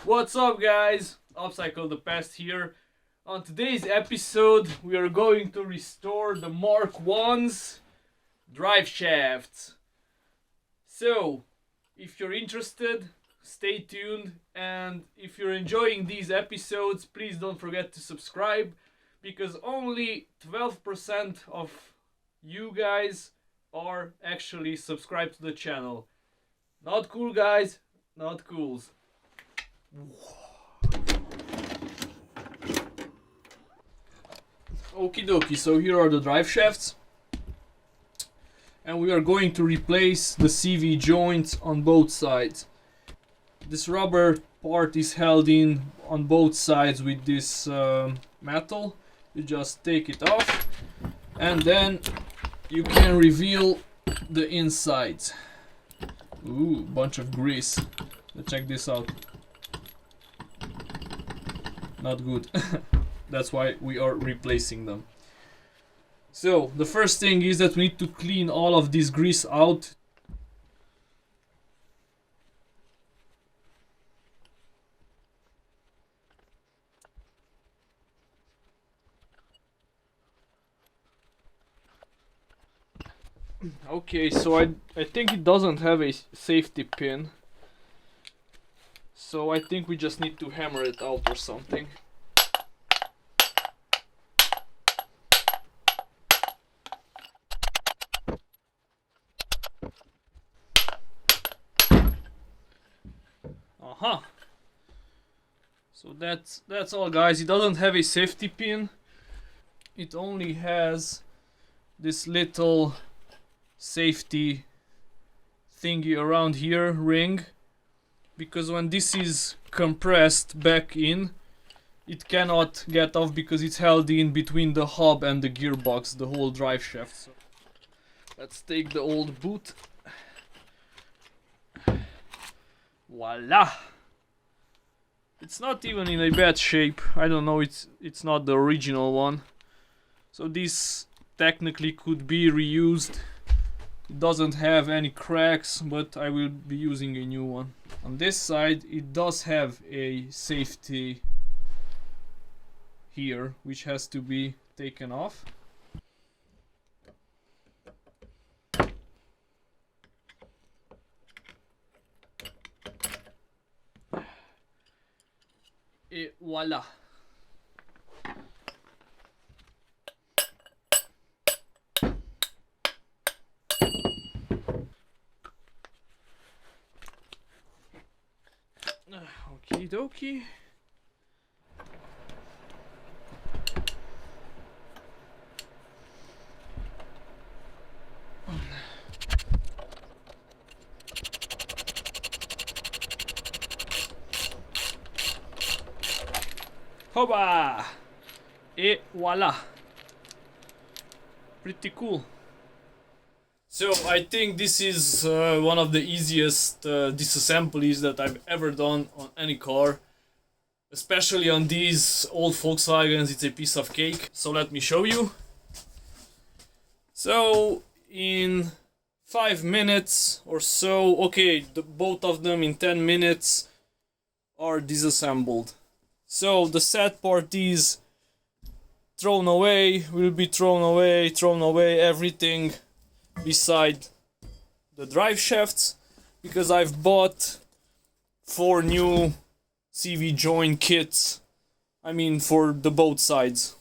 What's up, guys? Upcycle the Past here. On today's episode, we are going to restore the Mark 1's drive shafts. So, if you're interested, stay tuned, and if you're enjoying these episodes, please don't forget to subscribe, because only 12% of you guys are actually subscribed to the channel. Not cool, guys, not cools. Okie dokie, so here are the drive shafts, and we are going to replace the CV joints on both sides. This rubber part is held in on both sides with this metal. You just take it off and then you can reveal the insides. Ooh, bunch of grease. Let's check this out. Not good. That's why we are replacing them. So the first thing is that we need to clean all of this grease out. Okay, so I think it doesn't have a safety pin. So I think we just need to hammer it out or something. Aha. So that's all, guys. It doesn't have a safety pin. It only has this little safety thingy around here, ring, because when this is compressed back in, it cannot get off because it's held in between the hub and the gearbox, the whole drive shaft. So let's take the old boot. Voila! It's not even in a bad shape. I don't know, it's not the original one. So this technically could be reused. It doesn't have any cracks, but I will be using a new one. On this side it does have a safety here, which has to be taken off. Et voila. Okie dokie. Hoba! Et voila! Pretty cool. So I think this is one of the easiest disassemblies that I've ever done on any car. Especially on these old Volkswagens, it's a piece of cake. So let me show you. So in 5 minutes or so, okay, both of them in 10 minutes are disassembled. So the sad part is thrown away, will be thrown away, everything beside the drive shafts, because I've bought 4 new CV joint kits, I mean for the both sides.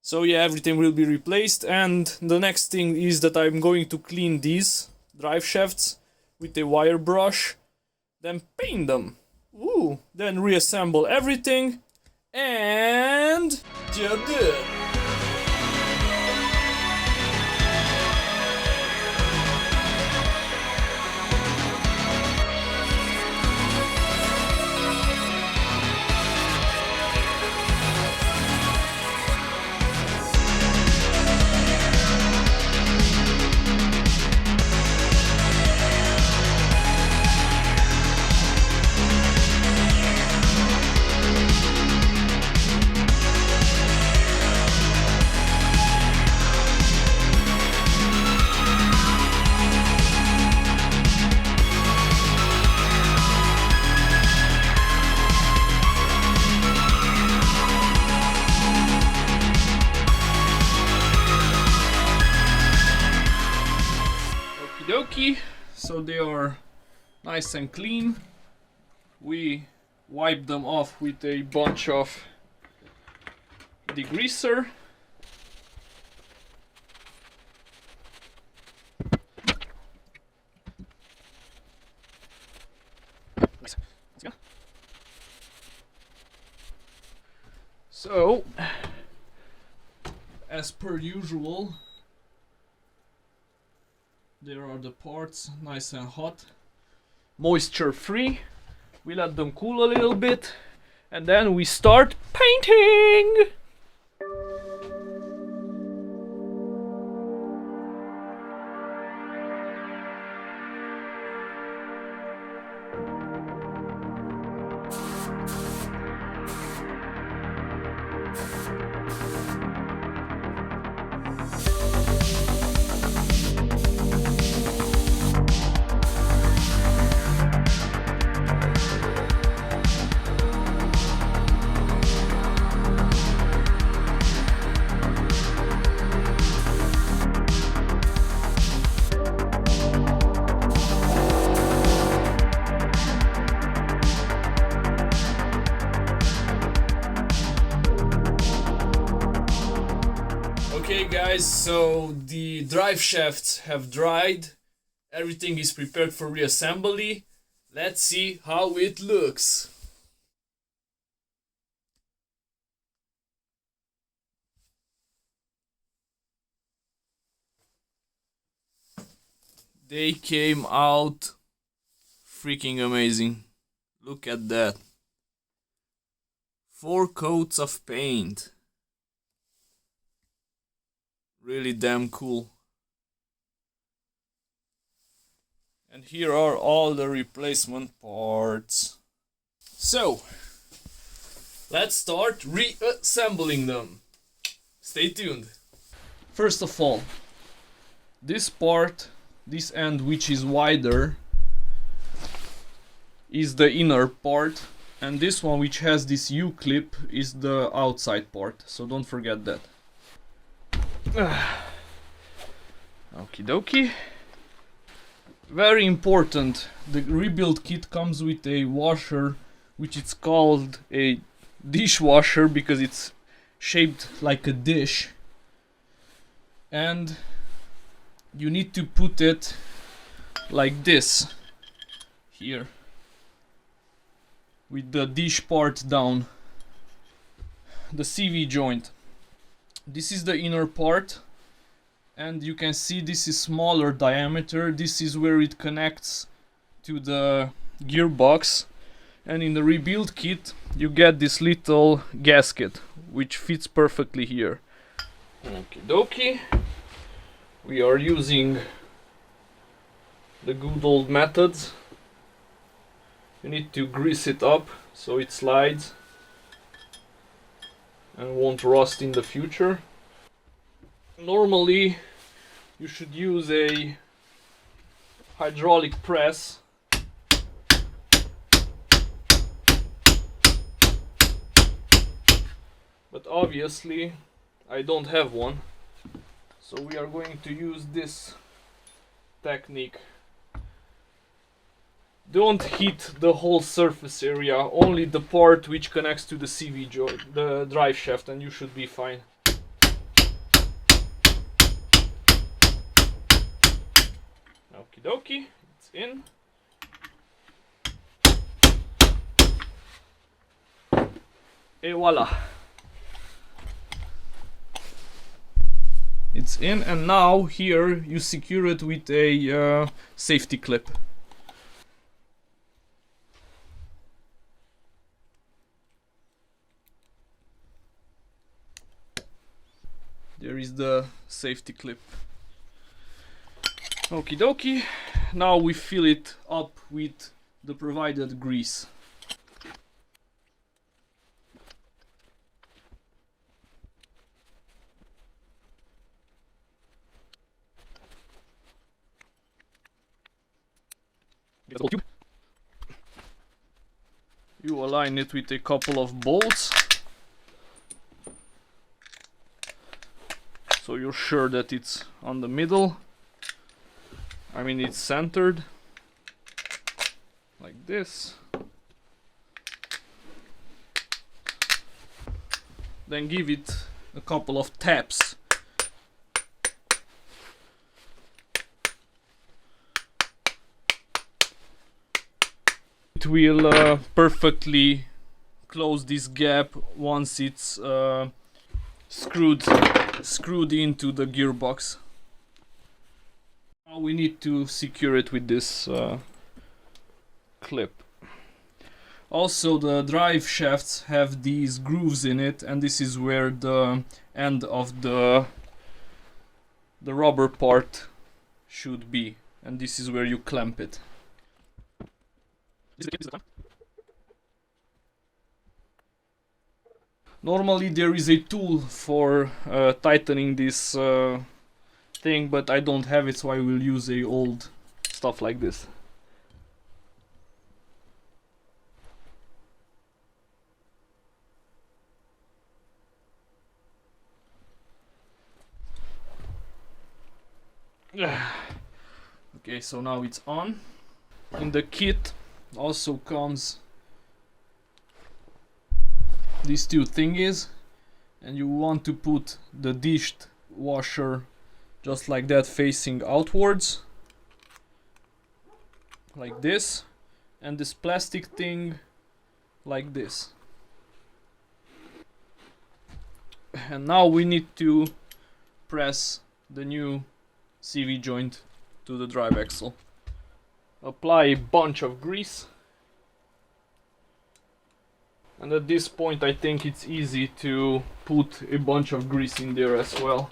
So yeah, everything will be replaced, and the next thing is that I'm going to clean these drive shafts with a wire brush, then paint them. Ooh, then reassemble everything, and job done. dokie. So they are nice and clean. We wipe them off with a bunch of degreaser. So, as per usual, there are the parts, nice and hot, moisture free. We let them cool a little bit and then we start painting! Okay guys, so the drive shafts have dried. Everything is prepared for reassembly. Let's see how it looks. They came out freaking amazing. Look at that. 4 coats of paint. Really damn cool. And here are all the replacement parts. So, let's start reassembling them. Stay tuned. First of all, this part, this end which is wider, is the inner part, and this one which has this U-clip is the outside part, so don't forget that. Okie dokie. Very important, the rebuild kit comes with a washer which is called a dishwasher because it's shaped like a dish, and you need to put it like this here with the dish part down, the CV joint. This is the inner part, and you can see this is smaller diameter. This is where it connects to the gearbox, and in the rebuild kit you get this little gasket which fits perfectly here. Okie dokie. We are using the good old methods. You need to grease it up so it slides and won't rust in the future. Normally you should use a hydraulic press, but obviously I don't have one, so we are going to use this technique. Don't heat the whole surface area, only the part which connects to the CV joint, the drive shaft, and you should be fine. Okie dokie, it's in. Et voila! It's in, and now here you secure it with a safety clip. There is the safety clip. Okie dokie. Now we fill it up with the provided grease. You align it with a couple of bolts, so you're sure that it's on the middle. I mean, it's centered like this. Then give it a couple of taps. It will perfectly close this gap once it's screwed into the gearbox. Now we need to secure it with this clip. Also, the drive shafts have these grooves in it, and this is where the end of the rubber part should be, and this is where you clamp it. Normally there is a tool for tightening this thing, but I don't have it, so I will use a old stuff like this. Okay, so now it's on. In the kit also comes these two thingies, and you want to put the dish washer just like that, facing outwards like this, and this plastic thing like this. And now we need to press the new CV joint to the drive axle. Apply a bunch of grease, and at this point I think it's easy to put a bunch of grease in there as well.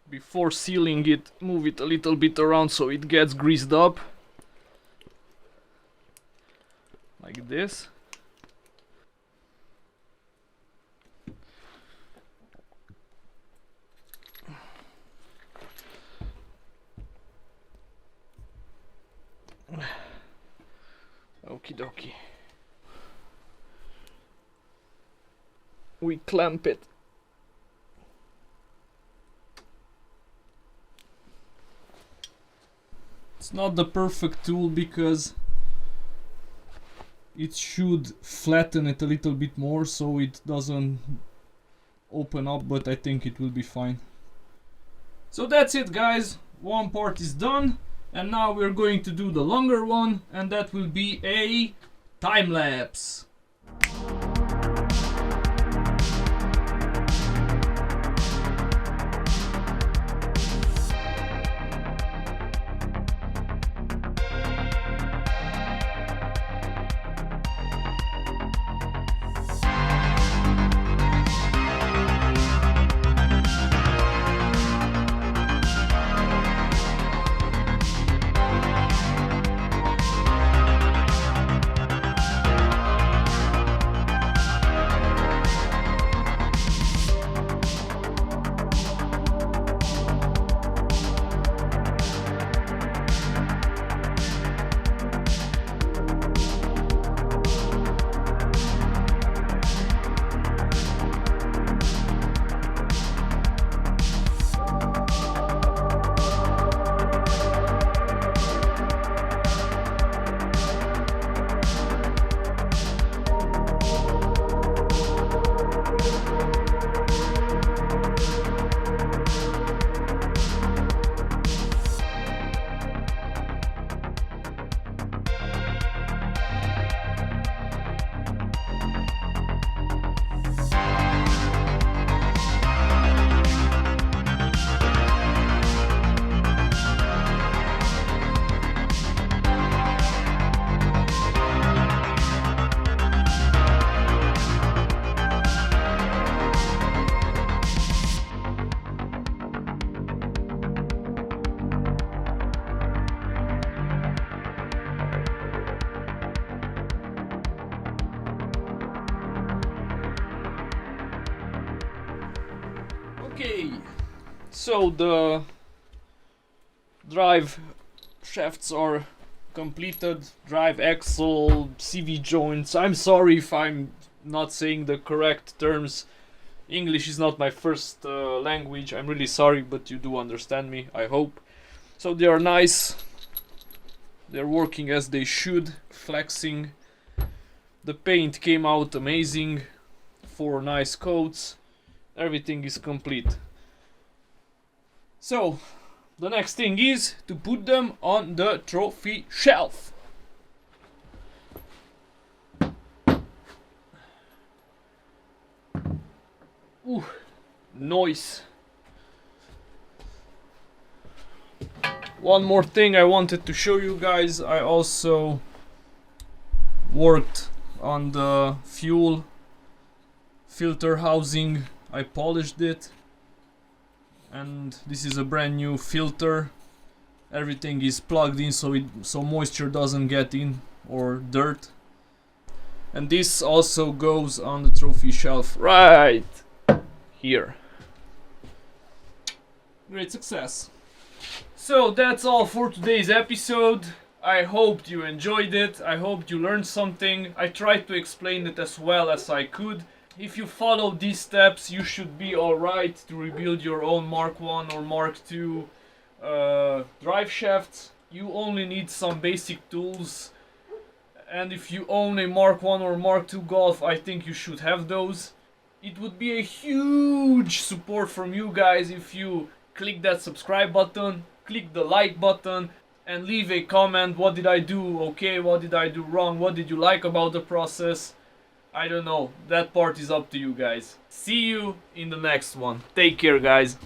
Before sealing it, move it a little bit around so it gets greased up. Like this. Okie dokie. We clamp it. It's not the perfect tool because it should flatten it a little bit more so it doesn't open up, but I think it will be fine. So that's it, guys. One part is done, and now we're going to do the longer one, and that will be a time lapse. Okay, so the drive shafts are completed. Drive axle, CV joints. I'm sorry if I'm not saying the correct terms. English is not my first language. I'm really sorry, but you do understand me, I hope. So they are nice. They're working as they should, flexing. The paint came out amazing. 4 nice coats. Everything is complete. So the next thing is to put them on the trophy shelf. Ooh, noise. One more thing I wanted to show you guys. I also worked on the fuel filter housing. I polished it, and this is a brand new filter. Everything is plugged in so moisture doesn't get in, or dirt. And this also goes on the trophy shelf right here. Great success. So that's all for today's episode. I hoped you enjoyed it. I hoped you learned something. I tried to explain it as well as I could. If you follow these steps, you should be alright to rebuild your own Mark 1 or Mark 2 drive shafts. You only need some basic tools. And if you own a Mark 1 or Mark 2 Golf, I think you should have those. It would be a huge support from you guys if you click that subscribe button, click the like button, and leave a comment. What did I do okay? What did I do wrong? What did you like about the process? I don't know. That part is up to you guys. See you in the next one. Take care, guys.